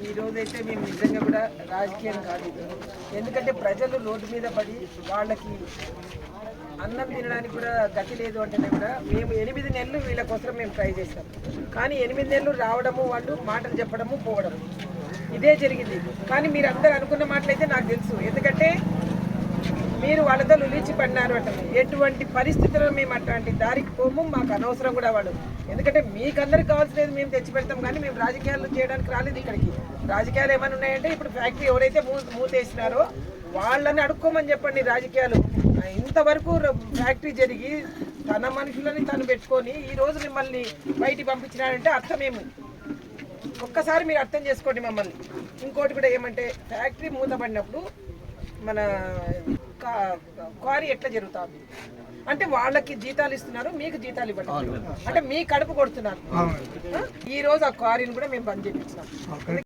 ఈ రోజైతే మేము నిజంగా కూడా రాజకీయం కాదు, ఎందుకంటే ప్రజలు రోడ్డు మీద పడి వాళ్ళకి అన్నం తినడానికి కూడా గతి లేదు అంటేనే కూడా మేము 8 నెలలు వీళ్ళ కోసం మేము ట్రై చేస్తాం. కానీ 8 నెలలు రావడము, వాళ్ళు మాటలు చెప్పడము, పోవడము ఇదే జరిగింది. కానీ మీరు అందరు అనుకున్న మాటలైతే నాకు తెలుసు, ఎందుకంటే మీరు వాళ్ళతో నిలిచి పడినారు అంటారు. ఎటువంటి పరిస్థితుల్లో మేము అట్లాంటి దారికి పోము, మాకు అనవసరం కూడా వాళ్ళు. ఎందుకంటే మీకందరికి కావాల్సినది మేము తెచ్చి పెడతాం, కానీ మేము రాజకీయాలు చేయడానికి రాలేదు ఇక్కడికి. రాజకీయాలు ఏమైనా ఉన్నాయంటే ఇప్పుడు ఫ్యాక్టరీ ఎవరైతే మూతేసినారో వాళ్ళని అడుక్కోమని చెప్పండి. రాజకీయాలు ఇంతవరకు ఫ్యాక్టరీ జరిగి తన మనుషులని తను పెట్టుకొని ఈరోజు మిమ్మల్ని బయటికి పంపించినారంటే అర్థమేమి? ఒక్కసారి మీరు అర్థం చేసుకోండి మమ్మల్ని. ఇంకోటి కూడా ఏమంటే, ఫ్యాక్టరీ మూతపడినప్పుడు మన క్వారీ ఎట్లా జరుగుతుంది అంటే వాళ్ళకి జీతాలు ఇస్తున్నారు, మీకు జీతాలు ఇవ్వడం అంటే మీ కడుపు కొడుతున్నారు. ఈ రోజు ఆ క్వారీని కూడా మేము బంద్ చేయించాం.